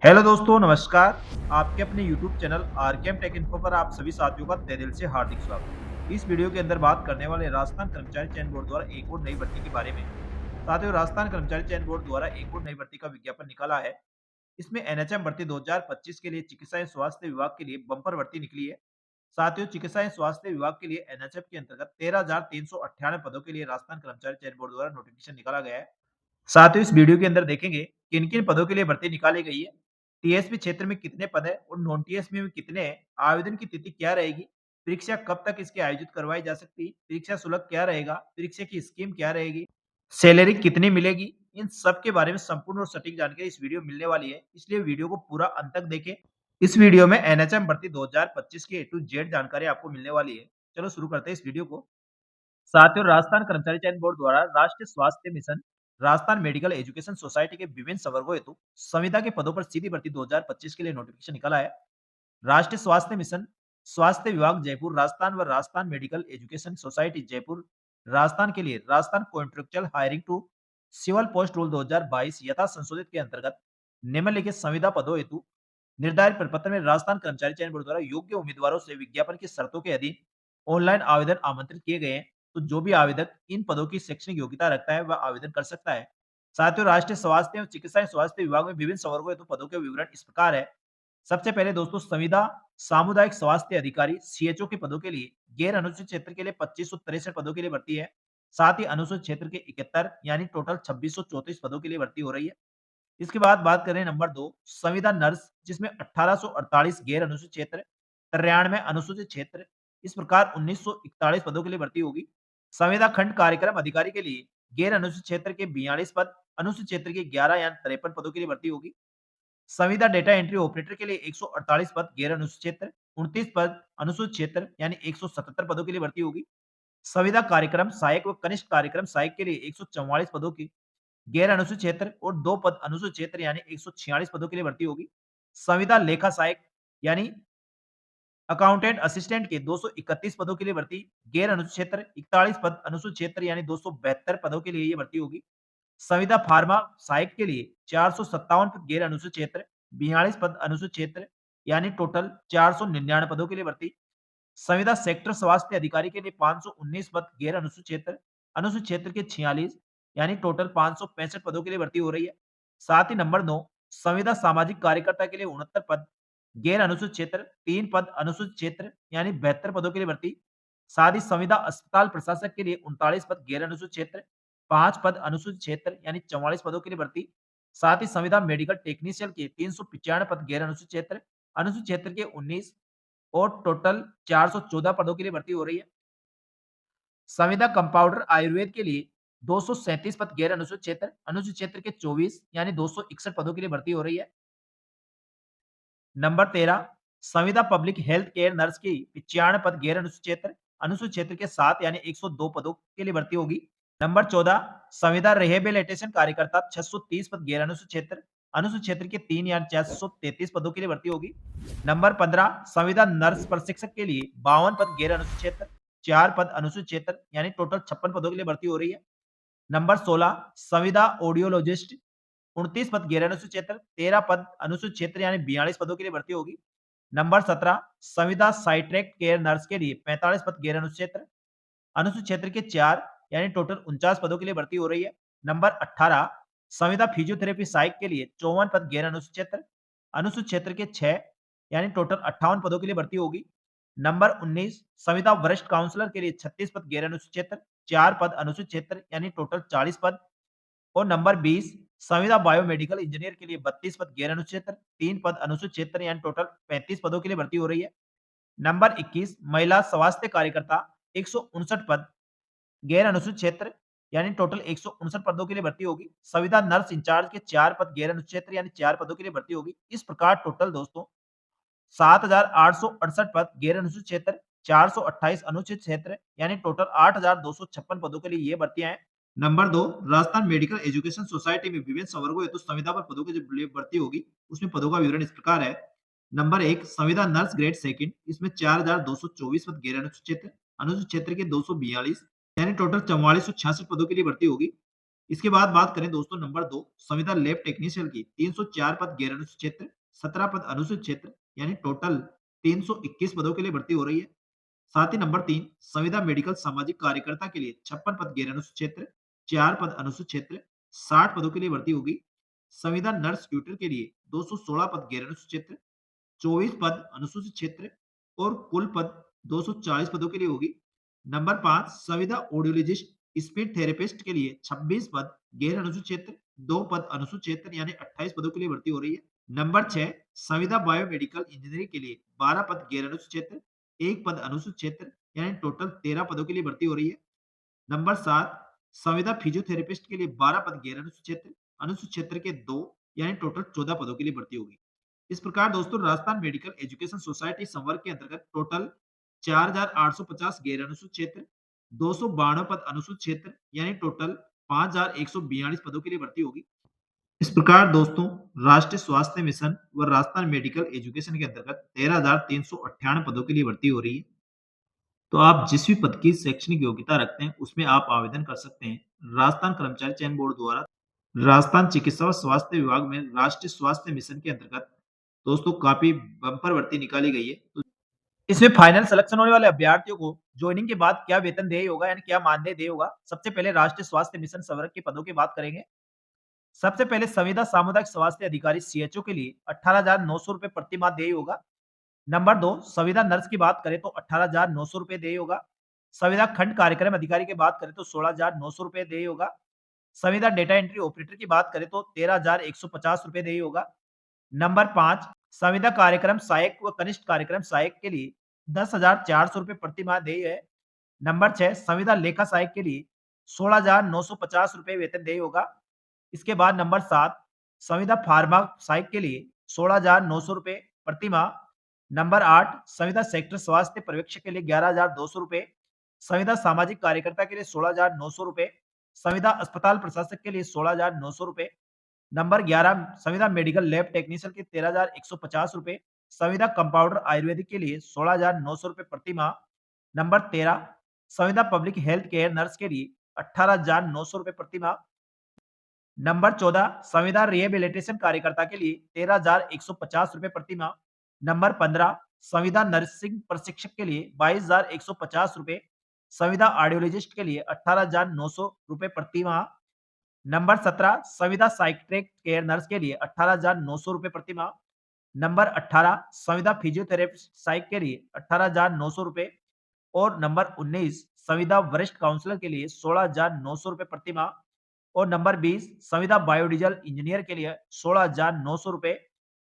Hello दोस्तों, नमस्कार। आपके अपने YouTube channel RKM take info पर आप सभी साथियों का तहे दिल से हार्दिक स्वागत। इस वीडियो के अंदर बात करने वाले राजस्थान कर्मचारी चयन बोर्ड द्वारा एक और नई भर्ती के बारे में। साथियों, राजस्थान कर्मचारी चयन बोर्ड द्वारा एक और नई भर्ती का विज्ञापन निकाला है। इसमें एनएचएम भर्ती 2025 के लिए चिकित्सा एवं स्वास्थ्य विभाग के लिए बम्पर भर्ती निकली है। साथियों, चिकित्सा एवं स्वास्थ्य विभाग के लिए एनएचएम के अंतर्गत 13,398 पदों के लिए राजस्थान कर्मचारी चयन बोर्ड द्वारा नोटिफिकेशन निकाला गया है। साथ ही इस वीडियो के अंदर देखेंगे किन किन पदों के लिए भर्ती निकाली गई है, टीएसपी क्षेत्र में कितने पद है और नॉन टीएसपी में कितने हैं, आवेदन की तिथि क्या रहेगी, परीक्षा कब तक इसकी आयोजित करवाई जा सकती है, परीक्षा शुल्क क्या रहेगा, परीक्षा की स्कीम क्या रहेगी, सैलरी कितनी मिलेगी, इन सब के बारे में संपूर्ण और सटीक जानकारी इस वीडियो में मिलने वाली है। इसलिए वीडियो को पूरा अंत तक देखें। इस वीडियो में एनएचएम भर्ती 2025 की ए टू जेड जानकारी आपको मिलने वाली है। चलो शुरू करते हैं इस वीडियो को। साथियों, राजस्थान कर्मचारी चयन बोर्ड द्वारा राष्ट्रीय स्वास्थ्य mission, Rajasthan medical education society के विभिन्न संवर्गों हेतु संविदा के पदों पर सीधी भर्ती 2025 के लिए नोटिफिकेशन निकाला है। राष्ट्रीय स्वास्थ्य मिशन, स्वास्थ्य विभाग जयपुर राजस्थान व Rajasthan medical education society Jaipur Rajasthan के लिए Rajasthan contractual hiring to civil post rule 2022 यथा संशोधित के अंतर्गत निम्नलिखित संविदा पदों हेतु निर्धारित प्रपत्र में राजस्थान कर्मचारी चयन बोर्ड द्वारा योग्य उम्मीदवारों से विज्ञापन की शर्तों के अधीन ऑनलाइन आवेदन आमंत्रित किए गए हैं। तो जो भी आवेदक इन पदों की शैक्षणिक योग्यता रखता है वह आवेदन कर सकता है। साथियों, राष्ट्रीय स्वास्थ्य एवं चिकित्सा एवं स्वास्थ्य विभाग में विभिन्न संवर्गों हेतु पदों के विवरण इस प्रकार है। सबसे पहले दोस्तों, संविदा सामुदायिक स्वास्थ्य अधिकारी सीएचओ के पदों के लिए गैर अनुसूचित क्षेत्र के लिए 2563 पदों के लिए भर्ती है। साथ ही अनुसूचित क्षेत्र के 71 यानी टोटल 2634 पदों के लिए भर्ती हो रही है। इसके बाद बात करें नंबर 2, संविदा नर्स, जिसमें 1848 गैर अनुसूचित क्षेत्र, 93 अनुसूचित क्षेत्र, इस प्रकार 1941 पदों के लिए भर्ती होगी। संविदा खंड कार्यक्रम अधिकारी के लिए गैर अनुसूचित क्षेत्र के 42 पद, अनुसूचित क्षेत्र के 11 यानी 53 पदों के लिए भर्ती होगी। संविदा डेटा एंट्री ऑपरेटर के लिए 148 पद गैर अनुसूचित क्षेत्र, 29 पद अनुसूचित क्षेत्र यानी 177 पदों के लिए भर्ती होगी। संविदा कार्यक्रम सहायक व कनिष्ठ कार्यक्रम सहायक के लिए 144 पदों की गैर अनुसूचित क्षेत्र और 2 पद अनुसूचित क्षेत्र यानी 146 पदों के लिए भर्ती होगी। संविदा लेखा सहायक यानी अकाउंटेंट असिस्टेंट के 231 पदों के लिए भर्ती, गैर अनुसूचित क्षेत्र 41 पद अनुसूचित क्षेत्र यानी 272 पदों के लिए ये भर्ती होगी। संविदा फार्मा सहायक के लिए 457 पद गैर अनुसूचित क्षेत्र, 42 पद अनुसूचित क्षेत्र यानी टोटल 499 पदों के लिए भर्ती। संविदा सेक्टर स्वास्थ्य अधिकारी के लिए 519 पद गैर अनुसूचित क्षेत्र, अनुसूचित क्षेत्र के 46 यानी टोटल 565 पदों के लिए भर्ती हो रही है। साथ ही नंबर 9, संविदा सामाजिक कार्यकर्ता के लिए 69 पद गैर अनुसूचित क्षेत्र, 3 पद अनुसूचित क्षेत्र यानी 72 पदों के लिए भर्ती। साथ ही संविदा अस्पताल प्रशासक के लिए 39 पद गैर अनुसूचित क्षेत्र, 5 पद अनुसूचित क्षेत्र यानी 44 पदों के लिए भर्ती। साथ ही संविदा मेडिकल टेक्नीशियन के 395 पद गैर अनुसूचित क्षेत्र, अनुसूचित क्षेत्र के 19 और टोटल 414 पदों के लिए भर्ती हो रही है। संविदा कंपाउंडर आयुर्वेद के लिए 237 पद गैर अनुसूचित क्षेत्र, अनुसूचित क्षेत्र के 24 यानी 261 पदों के लिए भर्ती हो रही है। नंबर 13, संविदा पब्लिक हेल्थ केयर नर्स की 95 पद गैर अनुसूचित क्षेत्र, अनुसूचित क्षेत्र के 7 यानी 102 पदों के लिए भर्ती होगी। नंबर 14, संविदा रिहेबिलिटेशन कार्यकर्ता 630 पद गैर अनुसूचित क्षेत्र, अनुसूचित क्षेत्र के 3 यानी 433 पदों के लिए भर्ती होगी। नंबर 15, संविदा नर्स प्रशिक्षक के लिए 52 पद गैर अनुसूचित क्षेत्र, 4 पद अनुसूचित क्षेत्र यानी टोटल 56 पदों के लिए भर्ती हो रही है। नंबर 16, संविदा ऑडियोलॉजिस्ट 29 पद गैर अनुसूचित क्षेत्र, 13 पद अनुसूचित क्षेत्र यानी 42 पदों के लिए भर्ती होगी। नंबर 17, संविदा साइट्रेक्ट केयर नर्स के लिए 45 पद गैर अनुसूचित क्षेत्र, अनुसूचित क्षेत्र के 4 यानी टोटल 49 पदों के लिए भर्ती हो रही है। नंबर 18, संविदा फिजियोथेरेपी सहायक के लिए 54 पद गैर अनुसूचित क्षेत्र, अनुसूचित क्षेत्र के 6 यानी टोटल 58 पदों के लिए भर्ती होगी। नंबर 19, संविदा वरिष्ठ काउंसलर के लिए 36 पद गैर अनुसूचित क्षेत्र, 4 पद अनुसूचित क्षेत्र यानी टोटल 40 पद। और नंबर 20, संविदा बायोमेडिकल इंजीनियर के लिए 32 पद गैर अनुसूचित क्षेत्र, 3 पद अनुसूचित क्षेत्र यानी टोटल 35 पदों के लिए भर्ती हो रही है। नंबर 21, महिला स्वास्थ्य कार्यकर्ता 159 पद गैर अनुसूचित क्षेत्र यानी टोटल 159 पदों के लिए भर्ती होगी। संविदा नर्स इंचार्ज के 4 पद गैर अनुसूचित क्षेत्र यानी 4 पदों के लिए भर्ती होगी। इस प्रकार टोटल दोस्तों 7,868 पद गैर अनुसूचित क्षेत्र, 428 अनुसूचित क्षेत्र यानी टोटल 8,256 पदों के लिए ये भर्तियां हैं। Number 2, Rajasthan medical education society में विभिन्न संवर्गों हेतु संविदा पर पदों की जो भर्ती होगी, उसमें पदों का विवरण इस प्रकार है। नंबर 1, संविदा नर्स ग्रेड सेकंड, इसमें 4,224 पद गैर अनुसूचित क्षेत्र, अनुसूचित क्षेत्र के 242 यानी टोटल 4466 पदों के लिए भर्ती होगी। इसके बाद बात करें दोस्तों नंबर 2 संविदा लैब टेक्नीशियन की 304 पद गैर अनुसूचित क्षेत्र, 17 पद अनुसूचित क्षेत्र यानी टोटल 321 पदों के लिए भर्ती हो रही है। साथ ही नंबर 3 संविदा मेडिकल सामाजिक कार्यकर्ता के लिए 56 पद गैर अनुसूचित क्षेत्र, 4 पद अनुसूचित क्षेत्र, 60 पदों के लिए भर्ती होगी। संविदा नर्स ट्यूटर के लिए 216 पद गैर अनुसूचित क्षेत्र, 24 पद अनुसूचित क्षेत्र और कुल पद 240 पदों के लिए होगी। नंबर 5 संविदा ऑडियोलॉजिस्ट स्पीच थेरेपिस्ट के लिए 26 पद गैर अनुसूचित क्षेत्र, 2 पद अनुसूचित क्षेत्र यानी 28 पदों के लिए भर्ती हो रही है। नंबर 6 संविदा बायोमेडिकल इंजीनियरिंग के लिए 12 पद गैर अनुसूचित क्षेत्र, 1 पद अनुसूचित क्षेत्र यानी टोटल 13 पदों के लिए भर्ती हो रही है। नंबर 7 संविदा फिजियोथेरेपिस्ट के लिए 12 पद गैर अनुसूचित क्षेत्र, अनुसूचित क्षेत्र के 2 यानी टोटल 14 पदों के लिए भर्ती होगी। इस प्रकार दोस्तों राजस्थान मेडिकल एजुकेशन सोसाइटी संवर्ग के अंतर्गत टोटल 4,850 गैर अनुसूचित क्षेत्र, 292 पद अनुसूचित क्षेत्र यानी टोटल 5,142 पदों के लिए भर्ती होगी। इस प्रकार दोस्तों राष्ट्रीय स्वास्थ्य मिशन व राजस्थान मेडिकल एजुकेशन के अंतर्गत 13,398 पदों के लिए भर्ती हो रही है। तो आप जिस भी पद की शैक्षणिक योग्यता रखते हैं उसमें आप आवेदन कर सकते हैं। राजस्थान कर्मचारी चयन बोर्ड द्वारा राजस्थान चिकित्सा व स्वास्थ्य विभाग में राष्ट्रीय स्वास्थ्य मिशन के अंतर्गत दोस्तों काफी बम्पर भर्ती निकाली गई है। तो इसमें फाइनल सिलेक्शन होने वाले अभ्यर्थियों को ज्वाइनिंग के बाद क्या वेतन देय होगा यानी क्या मानदेय देय होगा। सबसे पहले राष्ट्रीय स्वास्थ्य मिशन संवर्ग के पदों की बात करेंगे। सबसे पहले संविदा सामुदायिक स्वास्थ्य अधिकारी सीएचओ के लिए 18,900 रुपए प्रति माह देय होगा। नंबर 2 संविदा नर्स की बात करें तो 18,900 रुपए देय होगा। संविदा खंड कार्यक्रम अधिकारी की बात करें तो 16,900 रुपए देय होगा। संविदा डेटा एंट्री ऑपरेटर की बात करें तो 13,150 रुपए देय होगा। नंबर 5 संविदा कार्यक्रम सहायक व कनिष्ठ कार्यक्रम सहायक के लिए 10,400 रुपए प्रति माह देय है। नंबर 6 संविदा लेखा सहायक के लिए 16,950 रुपए वेतन देय होगा। इसके बाद नंबर 7 संविदा फार्मा सहायक के लिए 16,900 रुपए प्रति माह। नंबर 8 संविदा सेक्टर स्वास्थ्य पर्यवेक्षक के लिए 11,200 रुपए। संविदा सामाजिक कार्यकर्ता के लिए 16,900 रुपए। संविदा अस्पताल प्रशासक के लिए 16,900 रुपए। नंबर 11 संविदा मेडिकल लैब टेक्नीशियन के 13,150 रुपए। संविदा कंपाउंडर आयुर्वेदिक के लिए 16,900 रुपए प्रति माह। नंबर 13 संविदा पब्लिक हेल्थ केयर नर्स के लिए 18,900 रुपए प्रति माह। नंबर 14 संविदा रिहेबिलिटेशन कार्यकर्ता के लिए 13,150 रुपए प्रति माह। नंबर 15 संविदा नर्सिंग प्रशिक्षक के लिए 22,150 रुपए। संविदा ऑडियोलॉजिस्ट के लिए 18,900 रुपए प्रति माह। नंबर 17 संविदा साइकियाट्रिक केयर नर्स के लिए 18,900 रुपए प्रति माह। नंबर 18 संविदा फिजियोथेरेपिस्ट सहायक के लिए 18,900 रुपए और नंबर 19 संविदा वरिष्ठ काउंसलर के लिए 16,900 रुपए प्रति माह और नंबर 20 संविदा बायोडीजल इंजीनियर के लिए 16,900 रुपए।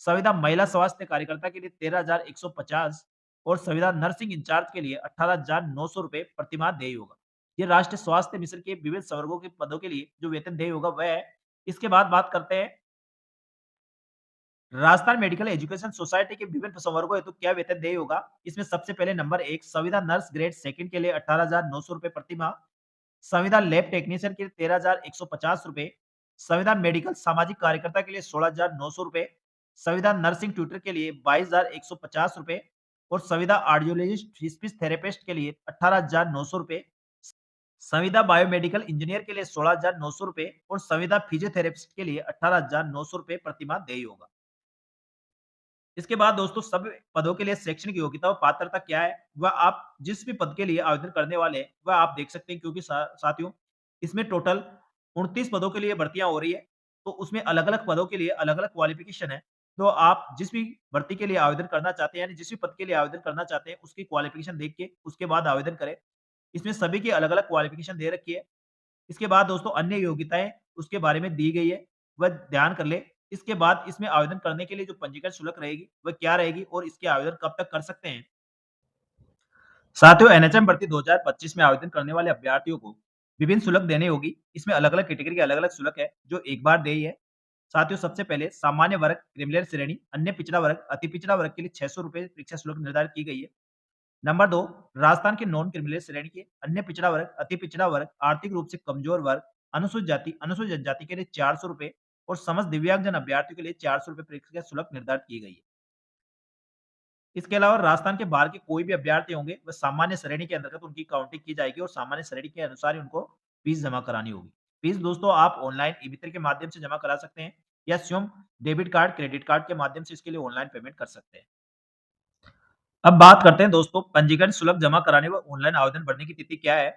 संविदा महिला स्वास्थ्य कार्यकर्ता के लिए 13,150 और संविदा नर्सिंग इंचार्ज के लिए 18,900 रुपए प्रति माह देय होगा। ये राष्ट्रीय स्वास्थ्य मिशन के विभिन्न संवर्गों के पदों के लिए जो वेतन देय होगा वह है। इसके बाद बात करते हैं राजस्थान मेडिकल एजुकेशन सोसाइटी के विभिन्न संवर्गों हेतु क्या वेतन देय होगा। इसमें सबसे पहले नंबर 1 संविदा नर्स ग्रेड सेकंड के लिए 18,900 रुपए प्रति माह। संविदा लैब टेक्नीशियन के लिए 13,150 रुपए। संविदा मेडिकल सामाजिक कार्यकर्ता के लिए 16,900 रुपए। संविदा नर्सिंग ट्यूटर के लिए 22,150 रुपए और संविदा ऑडियोलॉजिस्ट स्पीच थेरेपिस्ट के लिए 18,900 रुपए। संविदा बायोमेडिकल इंजीनियर के लिए 16,900 रुपए और संविदा फिजियोथेरेपिस्ट के लिए 18,900 रुपए प्रति माह देय होगा। इसके बाद दोस्तों सब पदों के लिए शैक्षणिक योग्यता और पात्रता क्या है वह आप जिस भी पद के लिए आवेदन करने वाले हैं वह आप देख सकते हैं क्योंकि साथियों इसमें टोटल 29 पदों के लिए भर्तियां हो रही है। तो उसमें अलग अलग पदों के लिए अलग अलग क्वालिफिकेशन है। तो आप जिस भी भर्ती के लिए आवेदन करना चाहते हैं यानी जिस भी पद के लिए आवेदन करना चाहते हैं उसकी क्वालिफिकेशन देख के उसके बाद आवेदन करें। इसमें सभी की अलग अलग क्वालिफिकेशन दे रखी है। इसके बाद दोस्तों अन्य योग्यताएं उसके बारे में दी गई है वह ध्यान कर ले। इसके बाद इसमें आवेदन करने के लिए जो पंजीकरण शुल्क रहेगी वह क्या रहेगी और इसके आवेदन कब तक कर सकते हैं। साथियों एनएचएम भर्ती 2025 में आवेदन करने वाले अभ्यर्थियों को विभिन्न शुल्क देनी होगी। इसमें अलग अलग कैटेगरी के अलग अलग शुल्क है जो एक बार देय है। साथियों सबसे पहले सामान्य वर्ग क्रिमिनल श्रेणी अन्य पिछड़ा वर्ग अति पिछड़ा वर्ग के लिए 600 रुपए परीक्षा शुल्क निर्धारित की गई है। नंबर 2 राजस्थान के नॉन क्रिमिनल श्रेणी के अन्य पिछड़ा वर्ग अति पिछड़ा वर्ग आर्थिक रूप से कमजोर वर्ग अनुसूचित जाति अनुसूचित जनजाति के लिए 400 रुपए और समस्त दिव्यांगजन अभ्यर्थियों के लिए 400 रुपए परीक्षा शुल्क निर्धारित की गई है। इसके अलावा राजस्थान के बाहर के कोई भी अभ्यर्थी होंगे वह सामान्य श्रेणी के अंतर्गत उनकी काउंटिंग की जाएगी और सामान्य श्रेणी के अनुसार ही उनको फीस जमा करानी होगी। फीस दोस्तों आप ऑनलाइन ई-मित्र के माध्यम से जमा करा सकते हैं या स्वयं डेबिट कार्ड, क्रेडिट कार्ड के माध्यम से इसके लिए ऑनलाइन पेमेंट कर सकते हैं। अब बात करते हैं दोस्तों पंजीकरण शुल्क जमा कराने व ऑनलाइन आवेदन भरने की तिथि क्या है?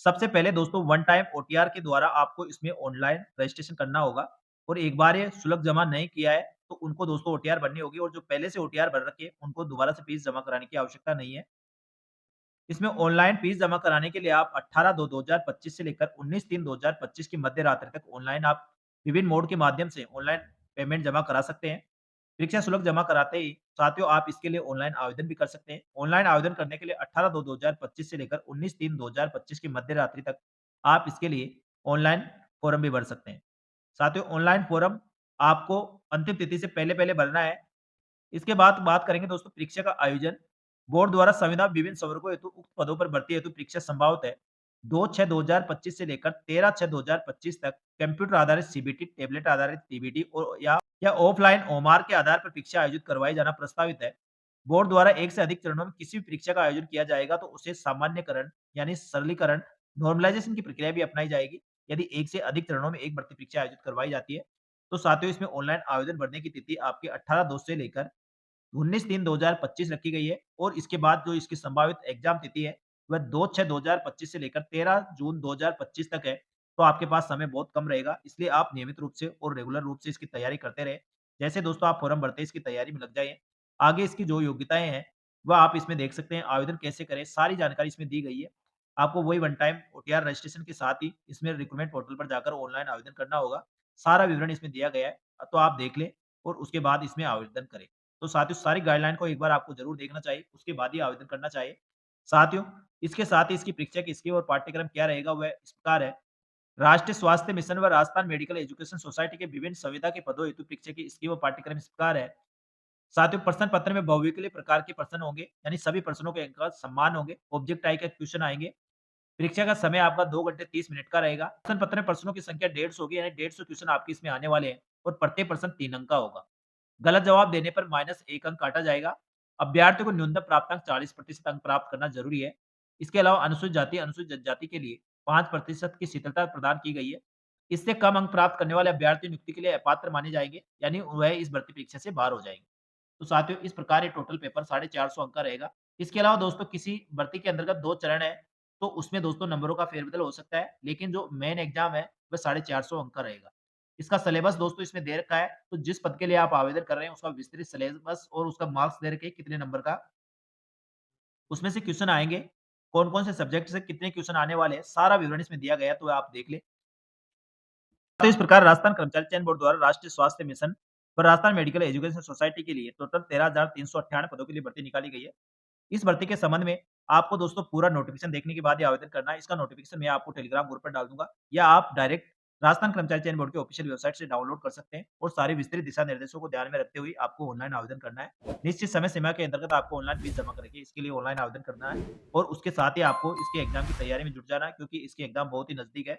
सबसे पहले दोस्तों वन टाइम ओटीआर के द्वारा आपको इसमें ऑनलाइन रजिस्ट्रेशन करना होगा और एक बार ये शुल्क जमा नहीं किया है, तो उनको दोस्तों ओटीआर भरनी होगी और जो पहले से ओटीआर भर रखी है, उनको दोबारा से फीस जमा कराने की आवश्यकता नहीं है। इसमें ऑनलाइन फीस जमा कराने के लिए आप 18/2/2025 से लेकर 19/3/2025 की मध्य रात्रि तक ऑनलाइन आप विभिन्न मोड के माध्यम से ऑनलाइन पेमेंट जमा करा सकते हैं। परीक्षा शुल्क जमा कराते ही साथियों आप इसके लिए ऑनलाइन आवेदन भी कर सकते हैं। ऑनलाइन आवेदन करने के लिए 18/2/2025 से लेकर 19/3/2025 की मध्य रात्रि तक आप इसके लिए ऑनलाइन फॉर्म भी भर सकते हैं। साथियों ऑनलाइन फॉर्म आपको अंतिम तिथि से पहले-पहले भरना है। इसके बाद बात करेंगे दोस्तों परीक्षा का आयोजन। बोर्ड द्वारा संविदा विभिन्न संवर्गों हेतु उक्त पदों पर भर्ती हेतु परीक्षा संभावित है 2/6/2025 से लेकर 13/6/2025 तक कंप्यूटर आधारित सीबीटी, टैबलेट आधारित टीबीटी और या ऑफलाइन ओमार के आधार पर परीक्षा आयोजित करवाई जाना प्रस्तावित है। बोर्ड द्वारा एक से अधिक चरणों में किसी भी परीक्षा का आयोजन किया जाएगा तो उसे सामान्यकरण यानी सरलीकरण नॉर्मलाइजेशन की प्रक्रिया भी अपनाई जाएगी। यदि एक से अधिक चरणों में एक भर्ती परीक्षा आयोजित करवाई जाती है, तो साथियों इसमें ऑनलाइन आवेदन भरने की तिथि आपकी 18/2 से लेकर 19/3/2025 रखी गई है और इसके बाद जो इसकी संभावित एग्ज़ाम तिथि है, वह 2/6/2025 से लेकर 13 जून 2025 तक है। तो आपके पास समय बहुत कम रहेगा, इसलिए आप नियमित रूप से और रेगुलर रूप से इसकी तैयारी करते रहें। जैसे दोस्तों आप फॉर्म भरते हैं, इसकी तैयारी में लग जाइए। आगे इसकी जो योग्यताएँ हैं, वह आप इसमें देख सकते हैं। आवेदन कैसे करें, सारी जानकारी इसमें दी गई है। आपको वही वन टाइम ओटीआर रजिस्ट्रेशन के साथ ही इसमें रिक्रूटमेंट पोर्टल पर जाकर ऑनलाइन आवेदन करना होगा। सारा विवरण इसमें दिया गया है, तो आप देख लें और उसके बाद इसमें आवेदन करें। तो साथियों सारी गाइडलाइन को एक बार आपको ज़रूर देखना चाहिए, उसके बाद ही आवेदन करना चाहिए। साथियों, इसके साथ ही इसकी परीक्षा की स्कीम और पाठ्यक्रम क्या रहेगा वह इस प्रकार है। राष्ट्रीय स्वास्थ्य मिशन व राजस्थान मेडिकल एजुकेशन सोसाइटी के विभिन्न संविदा के पदों हेतु परीक्षा की स्कीम और पाठ्यक्रम इस प्रकार है। साथियों प्रश्न पत्र में बहुविकल्पीय प्रकार के प्रश्न होंगे, यानी सभी प्रश्नों के अंक का सम्मान होंगे। ऑब्जेक्ट टाइप के क्वेश्चन आएँगे। परीक्षा का समय आपका 2 घंटे 30 मिनट का रहेगा। प्रश्न पत्र में प्रश्नों की संख्या 150 होगी, यानी 150 क्वेश्चन आपके इसमें आने वाले हैं और प्रत्येक प्रश्न 3 अंक का होगा। गलत जवाब देने पर -1 अंक काटा जाएगा। अभ्यर्थी को न्यूनतम प्राप्तांक 40% अंक प्राप्त करना ज़रूरी है। इसके अलावा अनुसूचित जाति, अनुसूचित जनजाति के लिए 5% की शिथिलता प्रदान की गई है। इससे कम अंक प्राप्त करने वाले अभ्यर्थी नियुक्ति के लिए अपात्र माने जाएँगे, यानी वह इस भर्ती परीक्षा से बाहर हो जाएँगे। तो साथियों इस प्रकार ये टोटल पेपर 450 अंक का रहेगा। इसके अलावा दोस्तों किसी भर्ती के अंतर्गत 2 चरण है, तो उसमें दोस्तों नंबरों का फेरबदल हो सकता है, लेकिन जो मेन एग्ज़ाम है, वह 450 अंक का रहेगा। इसका सिलेबस दोस्तों इसमें दे रखा है, तो जिस पद के लिए आप आवेदन कर रहे हैं, उसका विस्तृत सिलेबस और उसका मार्क्स दे रखे हैं, कितने नंबर का, उसमें से क्वेश्चन आएँगे, कौन-कौन से सब्जेक्ट से कितने क्वेश्चन आने वाले हैं, सारा विवरण इसमें दिया गया है, तो आप देख लें। तो इस प्रकार राजस्थान कर्मचारी चयन बोर्ड द्वारा राष्ट्रीय स्वास्थ्य मिशन और राजस्थान मेडिकल एजुकेशन सोसाइटी के लिए टोटल 13,398 पदों के लिए भर्ती निकाली गई है। इस भर्ती के संबंध में आपको दोस्तों पूरा नोटिफिकेशन देखने के बाद ही आवेदन करना है। इसका नोटिफिकेशन मैं आपको टेलीग्राम ग्रुप पर डाल दूँगा या आप डायरेक्ट राजस्थान कर्मचारी चयन बोर्ड की ऑफिशियल वेबसाइट से डाउनलोड कर सकते हैं और सारे विस्तृत दिशा निर्देशों को ध्यान में रखते हुए आपको ऑनलाइन आवेदन करना है। निश्चित समय सीमा के अंतर्गत आपको ऑनलाइन फीस जमा करके इसके लिए ऑनलाइन आवेदन करना है और उसके साथ ही आपको इसके एग्जाम की तैयारी में जुट जाना है क्योंकि इसके एग्जाम बहुत ही नज़दीक है।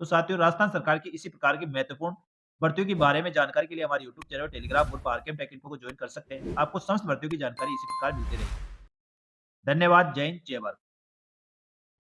तो साथियों राजस्थान सरकार की इसी प्रकार की महत्वपूर्ण भर्तियों के बारे में जानकारी के लिए हमारे यूट्यूब चैनल और Telegram group RKM take info को ज्वाइन कर सकते हैं। आपको समस्त भर्तियों की जानकारी इसी प्रकार मिलती रहेगी। धन्यवाद। जय हिंद, जय भारत।